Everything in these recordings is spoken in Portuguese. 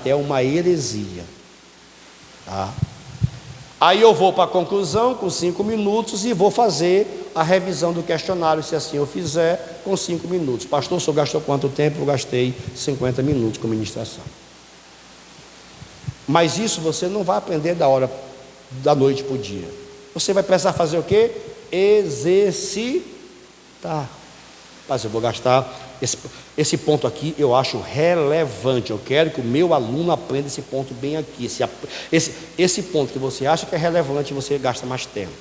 até uma heresia, tá? Aí eu vou para a conclusão com 5 minutos e vou fazer a revisão do questionário, se assim eu fizer, com 5 minutos. Pastor, o senhor gastou quanto tempo? Eu gastei 50 minutos com ministração. Mas isso você não vai aprender da noite para o dia. Você vai precisar fazer o quê? Exercitar. Mas eu vou gastar esse ponto aqui, eu acho relevante. Eu quero que o meu aluno aprenda esse ponto bem aqui. Esse ponto que você acha que é relevante, você gasta mais tempo.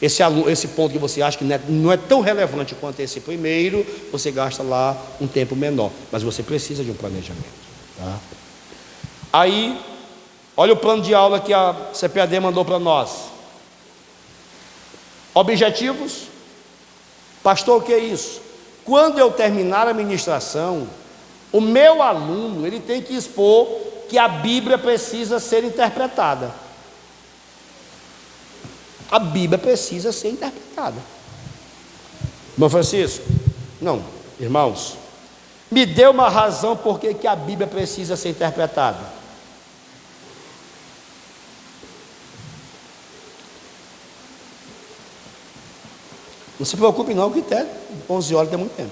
Esse ponto que você acha que não é tão relevante quanto esse primeiro, você gasta lá um tempo menor. Mas você precisa de um planejamento, tá? Aí, olha o plano de aula que a CPAD mandou para nós. Objetivos. Pastor, o que é isso? Quando eu terminar a ministração, o meu aluno, ele tem que expor que a Bíblia precisa ser interpretada. A Bíblia precisa ser interpretada. Irmão Francisco, não, irmãos, me dê uma razão por que a Bíblia precisa ser interpretada. Não se preocupe não, que até 11 horas tem muito tempo.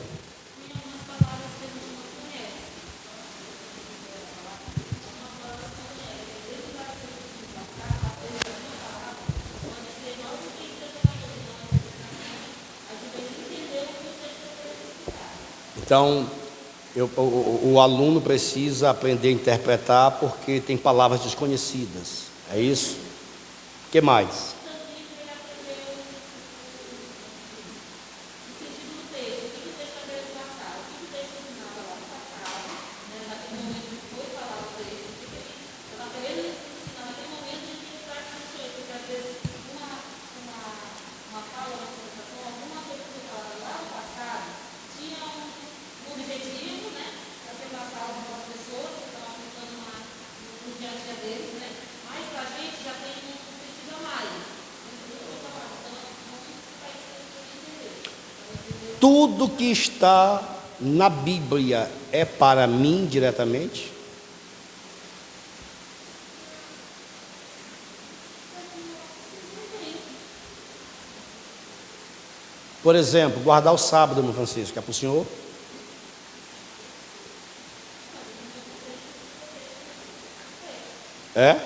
Então, o aluno precisa aprender a interpretar porque tem palavras desconhecidas. É isso? O que mais? Tudo que está na Bíblia é para mim diretamente? Por exemplo, guardar o sábado, irmão Francisco, é para o senhor? É?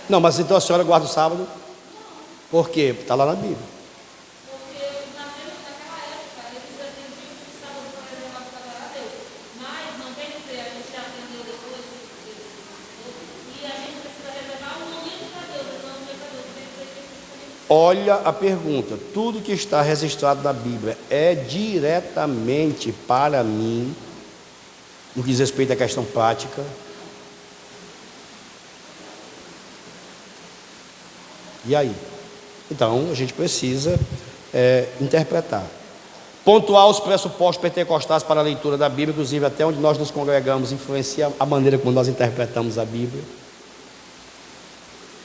Não, mas então a senhora guarda o sábado? Por quê? Está lá na Bíblia. Porque naquela época eles atendiam o sábado para levar para adorar a Deus. Mas não tem que ser, a gente já aprendeu depois e a gente precisa reservar um momento para Deus, então um momento para Deus. Olha a pergunta: tudo que está registrado na Bíblia é diretamente para mim, no que diz respeito à questão prática? E aí? Então, a gente precisa interpretar. Pontuar os pressupostos pentecostais para a leitura da Bíblia, inclusive até onde nós nos congregamos, influencia a maneira como nós interpretamos a Bíblia.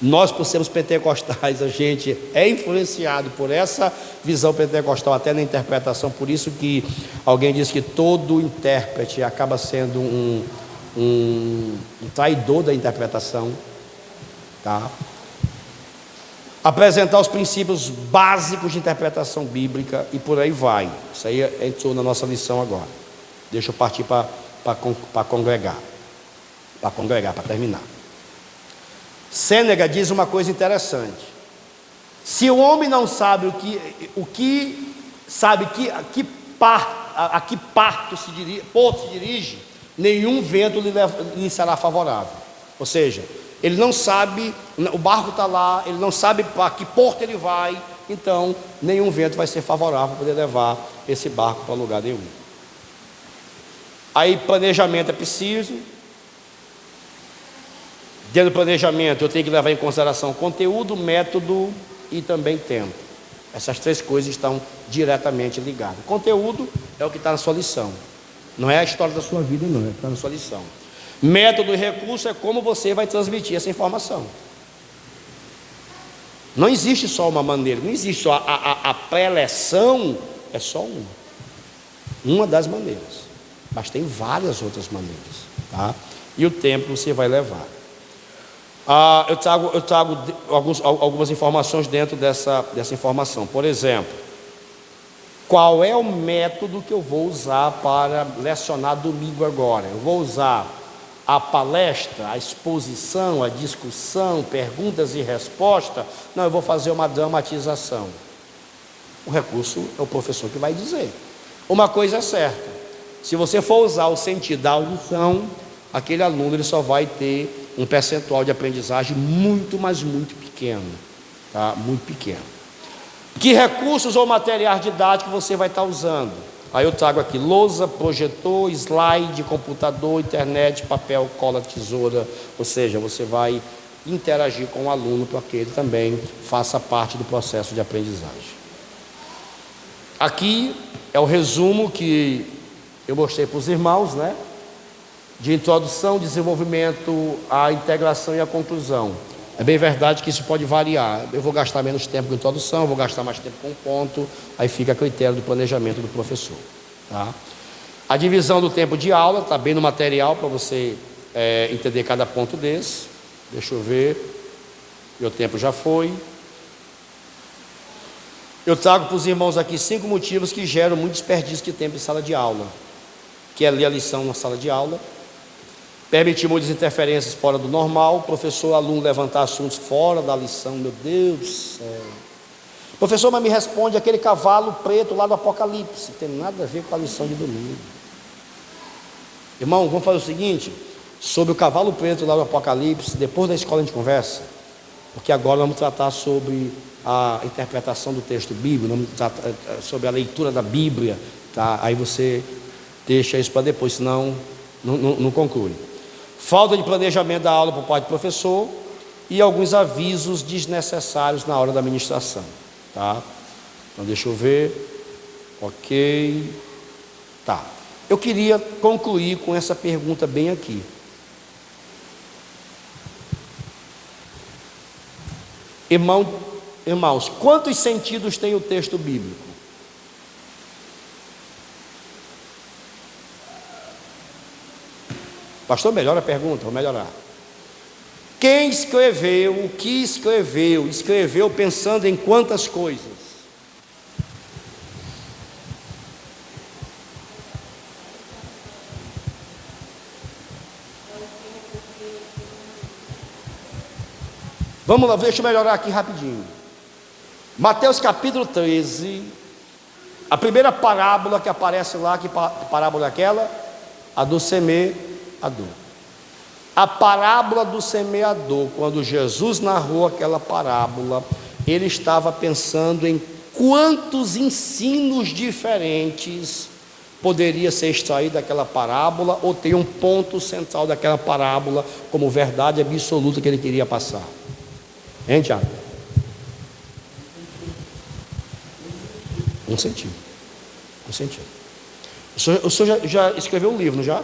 Nós, por sermos pentecostais, a gente é influenciado por essa visão pentecostal até na interpretação. Por isso que alguém diz que todo intérprete acaba sendo um traidor da interpretação, tá? Apresentar os princípios básicos de interpretação bíblica e por aí vai. Isso aí entrou na nossa lição agora. Deixa eu partir para congregar. Para terminar. Sêneca diz uma coisa interessante. Se o homem não sabe a que porto se dirige, nenhum vento lhe será favorável. Ou seja, ele não sabe, o barco está lá, ele não sabe para que porto ele vai, então nenhum vento vai ser favorável para poder levar esse barco para lugar nenhum. Aí planejamento é preciso. Dentro do planejamento eu tenho que levar em consideração conteúdo, método e também tempo. Essas três coisas estão diretamente ligadas. Conteúdo é o que está na sua lição, não é a história da sua vida, não, é o que está na sua lição. Método e recurso é como você vai transmitir essa informação. Não existe só uma maneira, não existe só a pré-eleção, é só uma das maneiras. mas tem várias outras maneiras, tá? E o tempo você vai levar. Eu trago algumas informações dentro dessa informação. Por exemplo, qual é o método que eu vou usar para lecionar domingo agora? Eu vou usar a palestra, a exposição, a discussão, perguntas e respostas? Não, eu vou fazer uma dramatização. O recurso é o professor que vai dizer. Uma coisa é certa: se você for usar o sentido da audição, aquele aluno ele só vai ter um percentual de aprendizagem muito, mas muito pequeno, tá? Muito pequeno. Que recursos ou materiais didáticos você vai estar usando? Aí eu trago aqui lousa, projetor, slide, computador, internet, papel, cola, tesoura. Ou seja, você vai interagir com o aluno para que ele também faça parte do processo de aprendizagem. Aqui é o resumo que eu mostrei para os irmãos, né? De introdução, desenvolvimento, a integração e a conclusão. É bem verdade que isso pode variar. Eu vou gastar menos tempo com introdução, vou gastar mais tempo com ponto, aí fica a critério do planejamento do professor, tá? A divisão do tempo de aula está bem no material para você entender cada ponto desse. Deixa eu ver, meu tempo já foi. Eu trago para os irmãos aqui 5 motivos que geram muito desperdício de tempo em sala de aula, que é ler a lição na sala de aula, permitir muitas interferências fora do normal, professor, aluno levantar assuntos fora da lição. Meu Deus do céu. Professor, mas me responde aquele cavalo preto lá do Apocalipse. Não tem nada a ver com a lição de domingo. Irmão, vamos fazer o seguinte: sobre o cavalo preto lá do Apocalipse, depois da escola a gente conversa, porque agora vamos tratar sobre a interpretação do texto bíblico, vamos tratar sobre a leitura da Bíblia, tá? Aí você deixa isso para depois, senão não conclui. Falta de planejamento da aula por parte do professor e alguns avisos desnecessários na hora da administração, tá? Então deixa eu ver. Ok, tá. Eu queria concluir com essa pergunta bem aqui. Irmãos, quantos sentidos tem o texto bíblico? Pastor, melhora a pergunta, vou melhorar. Quem escreveu, o que escreveu? Escreveu pensando em quantas coisas? Vamos lá, deixa eu melhorar aqui rapidinho. Mateus capítulo 13, a primeira parábola que aparece lá, que parábola é aquela? A do semeador. A parábola do semeador, quando Jesus narrou aquela parábola, ele estava pensando em quantos ensinos diferentes poderia ser extraído daquela parábola, ou ter um ponto central daquela parábola como verdade absoluta que ele queria passar. Hein, Tiago? Um sentido. O senhor já escreveu um livro, não já?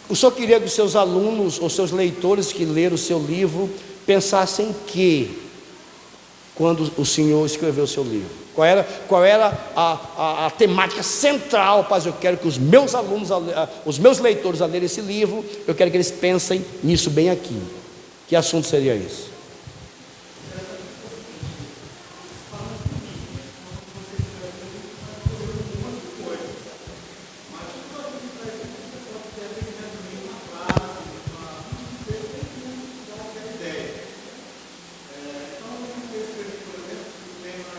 O senhor queria que os seus alunos ou seus leitores que leram o seu livro pensassem em quê quando o senhor escreveu o seu livro? Qual era a temática central? Mas eu quero que os meus alunos, os meus leitores, ao lerem esse livro, eu quero que eles pensem nisso bem aqui. Que assunto seria esse?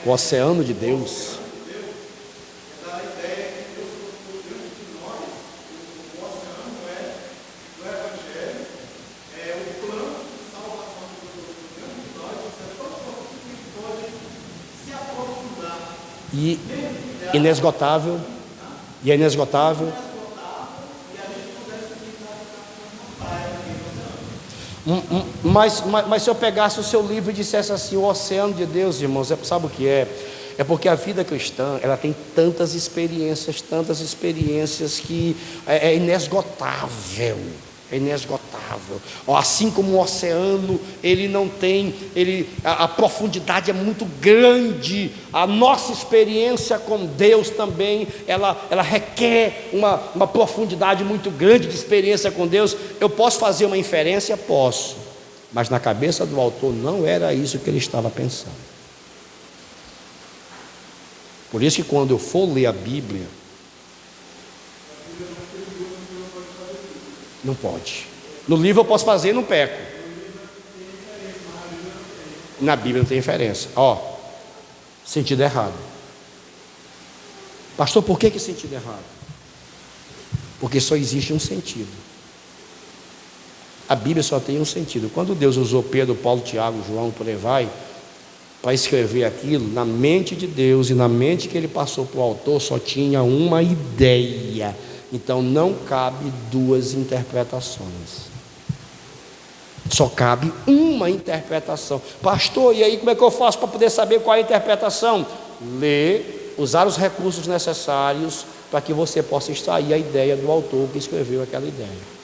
O oceano de Deus. E inesgotável. E é inesgotável. Mas se eu pegasse o seu livro e dissesse assim, o oceano de Deus, irmãos, sabe o que é? É porque a vida cristã, ela tem tantas experiências que é inesgotável. é inesgotável. Assim como o oceano, ele não tem, a profundidade é muito grande. A nossa experiência com Deus também, ela requer uma profundidade muito grande de experiência com Deus. Eu posso fazer uma inferência? Posso, mas na cabeça do autor não era isso que ele estava pensando. Por isso que quando eu for ler a Bíblia, não pode. No livro eu posso fazer e não peco. Na Bíblia não tem inferência. Sentido errado. Pastor, por que sentido errado? Porque só existe um sentido. A Bíblia só tem um sentido. Quando Deus usou Pedro, Paulo, Tiago, João, por aí vai, para escrever aquilo, na mente de Deus e na mente que ele passou para o autor, só tinha uma ideia. Então não cabe duas interpretações. Só cabe uma interpretação. Pastor, e aí como é que eu faço para poder saber qual é a interpretação? Ler, usar os recursos necessários para que você possa extrair a ideia do autor que escreveu aquela ideia.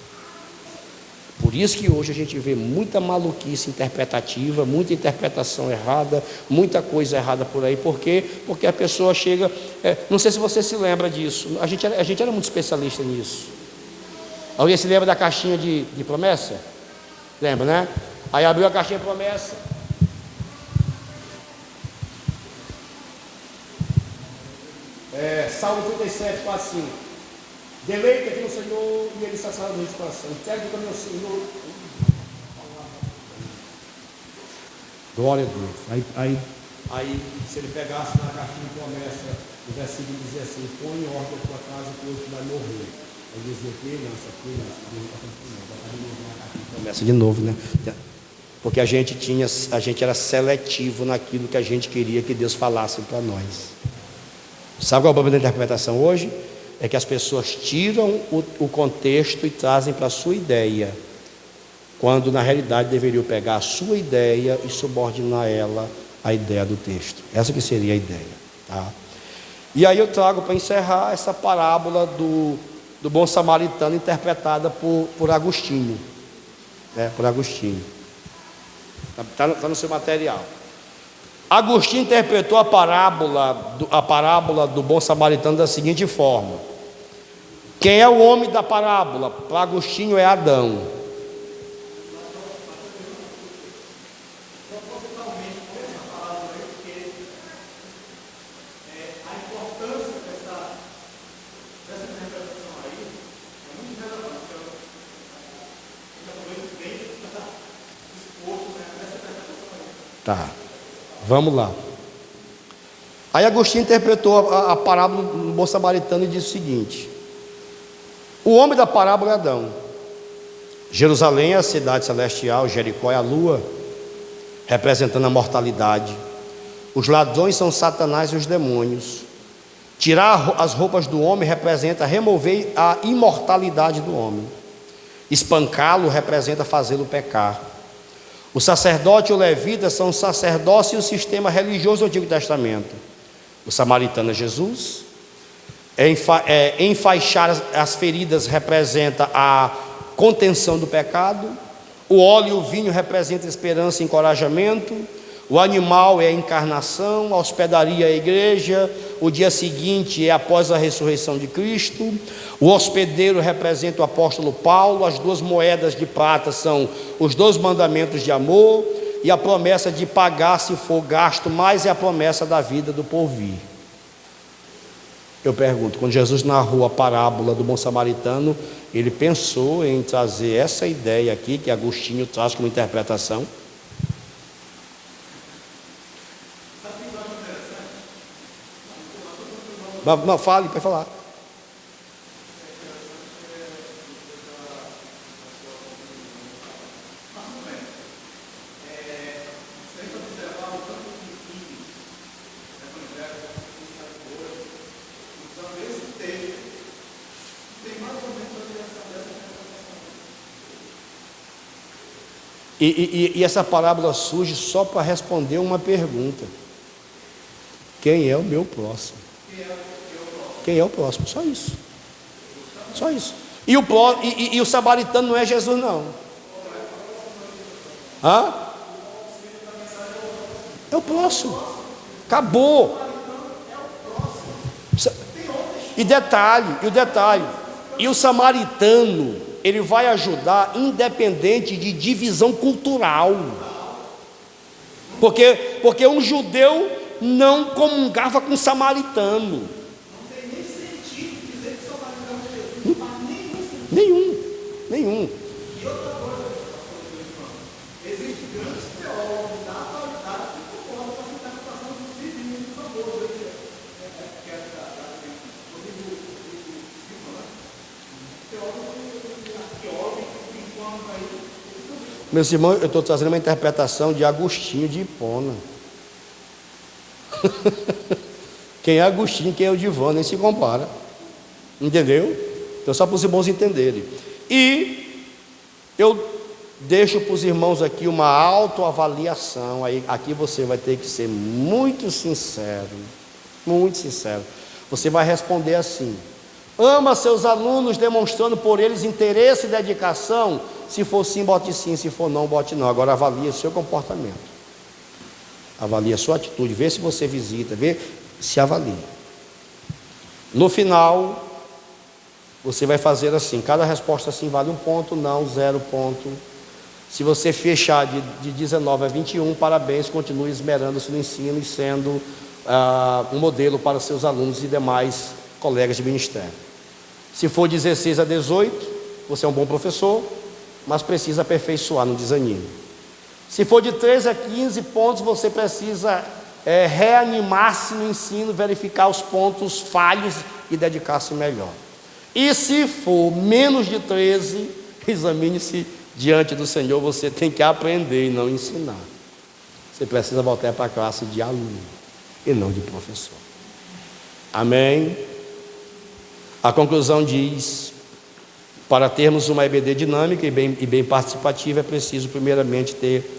Por isso que hoje a gente vê muita maluquice interpretativa, muita interpretação errada, muita coisa errada por aí. Por quê? Porque a pessoa chega... não sei se você se lembra disso. A gente era muito especialista nisso. Alguém se lembra da caixinha de promessa? Lembra, né? Aí abriu a caixinha de promessa. Salmo 37, 4, 5. Deleita-te no Senhor e Ele saciará o nosso coração. Entregue para o meu Senhor. Glória a Deus. Aí, se ele pegasse na caixinha de promessa, o versículo dizia assim: põe em ordem a tua casa, que hoje tu vai morrer. Aí dizia que não, promessa de novo, né? Porque a gente era seletivo naquilo que a gente queria que Deus falasse para nós. Sabe qual é o problema da interpretação hoje? É que as pessoas tiram o contexto e trazem para a sua ideia, quando na realidade deveriam pegar a sua ideia e subordinar ela à ideia do texto. Essa que seria a ideia, tá? E aí eu trago para encerrar essa parábola do bom samaritano, interpretada por Agostinho, né? Por Agostinho. Está no seu material. Agostinho interpretou a parábola do bom samaritano da seguinte forma: quem é o homem da parábola? Para Agostinho é Adão. Tá, vamos lá. Aí Agostinho interpretou a parábola do bom samaritano e disse o seguinte: o homem da parábola é Adão. Jerusalém é a cidade celestial, Jericó é a lua, representando a mortalidade. Os ladrões são Satanás e os demônios. Tirar as roupas do homem representa remover a imortalidade do homem. Espancá-lo representa fazê-lo pecar. O sacerdote e o levita são o sacerdócio e o sistema religioso do Antigo Testamento. O samaritano é Jesus. Enfaixar as feridas representa a contenção do pecado. O óleo e o vinho representam esperança e encorajamento. O animal é a encarnação. A hospedaria é a igreja. O dia seguinte é após a ressurreição de Cristo. O hospedeiro representa o apóstolo Paulo. As duas moedas de prata são os 2 mandamentos de amor. E a promessa de pagar se for gasto, mas é a promessa da vida do porvir. Eu pergunto, quando Jesus narrou a parábola do bom samaritano, ele pensou em trazer essa ideia aqui, que Agostinho traz como interpretação? Não, fale, pode falar. E essa parábola surge só para responder uma pergunta: quem é o meu próximo? Quem é o próximo? Só isso. Só isso. E o samaritano não é Jesus, não. Hã? É o próximo. Acabou. E o detalhe, e o samaritano, ele vai ajudar independente de divisão cultural. Porque um judeu não comungava com um samaritano. Não tem nem sentido dizer que samaritano é Jesus, mas nenhum. E outra coisa, existe grandes teólogos da atualidade que concordam com essa interpretação dos divinos do amor, que é meus irmãos, eu estou trazendo uma interpretação de Agostinho de Hipona. Quem é Agostinho, quem é o Divã, nem se compara. Entendeu? Então, só para os irmãos entenderem. E eu deixo para os irmãos aqui uma autoavaliação. Aí, aqui você vai ter que ser muito sincero. Muito sincero. Você vai responder assim: ama seus alunos, demonstrando por eles interesse e dedicação. Se for sim, bote sim. Se for não, bote não. Agora avalie o seu comportamento. Avalie a sua atitude. Vê se você visita. Vê se avalie. No final, você vai fazer assim. Cada resposta assim vale 1 ponto. Não, 0 ponto. Se você fechar de 19 a 21, parabéns. Continue esmerando-se no ensino e sendo um modelo para seus alunos e demais colegas de ministério. Se for 16 a 18, você é um bom professor, mas precisa aperfeiçoar, não desanime. Se for de 13 a 15 pontos, você precisa reanimar-se no ensino, verificar os pontos falhos e dedicar-se melhor. E se for menos de 13, examine-se diante do Senhor. Você tem que aprender e não ensinar. Você precisa voltar para a classe de aluno e não de professor. Amém? A conclusão diz: para termos uma EBD dinâmica e bem participativa, é preciso primeiramente ter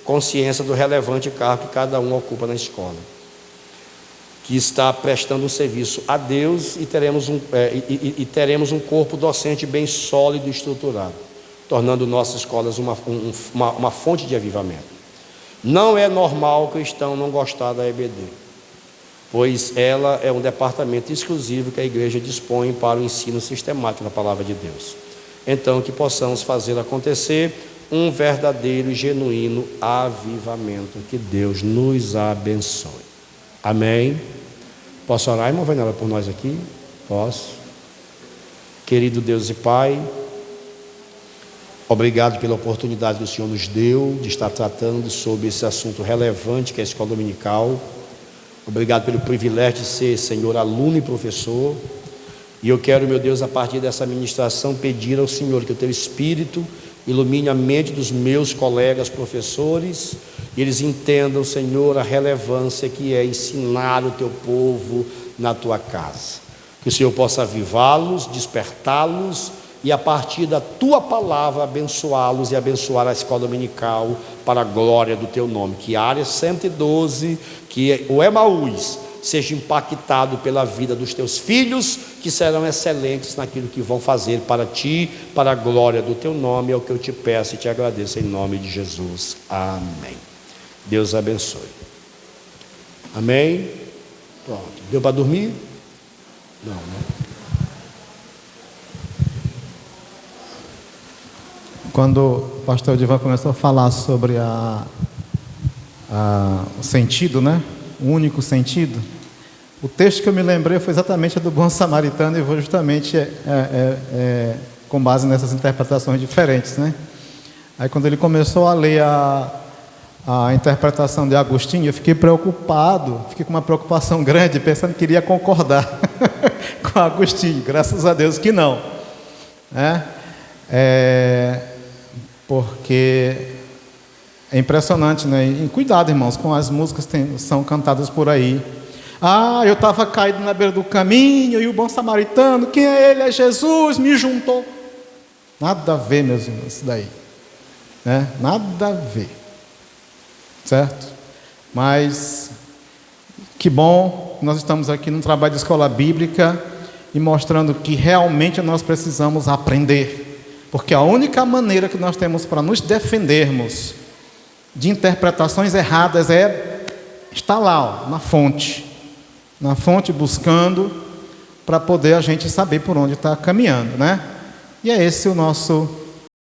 consciência do relevante cargo que cada um ocupa na escola, que está prestando um serviço a Deus, e teremos um corpo docente bem sólido e estruturado, tornando nossas escolas uma fonte de avivamento. Não é normal o cristão não gostar da EBD, pois ela é um departamento exclusivo que a igreja dispõe para o ensino sistemático da palavra de Deus. Então, que possamos fazer acontecer um verdadeiro e genuíno avivamento. Que Deus nos abençoe. Amém? Posso orar, irmã Vanela, por nós aqui? Posso. Querido Deus e Pai, obrigado pela oportunidade que o Senhor nos deu de estar tratando sobre esse assunto relevante que é a escola dominical. Obrigado pelo privilégio de ser, Senhor, aluno e professor. E eu quero, meu Deus, a partir dessa ministração, pedir ao Senhor que o Teu Espírito ilumine a mente dos meus colegas professores, e eles entendam, Senhor, a relevância que é ensinar o Teu povo na Tua casa. Que o Senhor possa avivá-los, despertá-los, e a partir da Tua palavra abençoá-los e abençoar a escola dominical para a glória do Teu nome. Que a área 112, que o Emaús, seja impactado pela vida dos Teus filhos, que serão excelentes naquilo que vão fazer para Ti, para a glória do Teu nome. É o que eu Te peço e Te agradeço em nome de Jesus. Amém. Deus abençoe. Amém. Pronto. Deu para dormir? Não, né? Quando o pastor Divan começou a falar sobre o sentido, né? O único sentido, o texto que eu me lembrei foi exatamente do bom samaritano, e vou justamente com base nessas interpretações diferentes, né? Aí quando ele começou a ler a interpretação de Agostinho, eu fiquei preocupado, fiquei com uma preocupação grande, pensando que iria concordar com Agostinho. Graças a Deus que não, né? Porque é impressionante, né? E cuidado, irmãos, com as músicas que são cantadas por aí. Eu estava caído na beira do caminho, e o bom samaritano, quem é ele? É Jesus, me juntou. Nada a ver, meus irmãos, isso daí, né? Nada a ver, certo? Mas que bom, nós estamos aqui num trabalho de escola bíblica, e mostrando que realmente nós precisamos aprender, porque a única maneira que nós temos para nos defendermos de interpretações erradas é estar lá, ó, na fonte buscando, para poder a gente saber por onde está caminhando, né? E é esse o nosso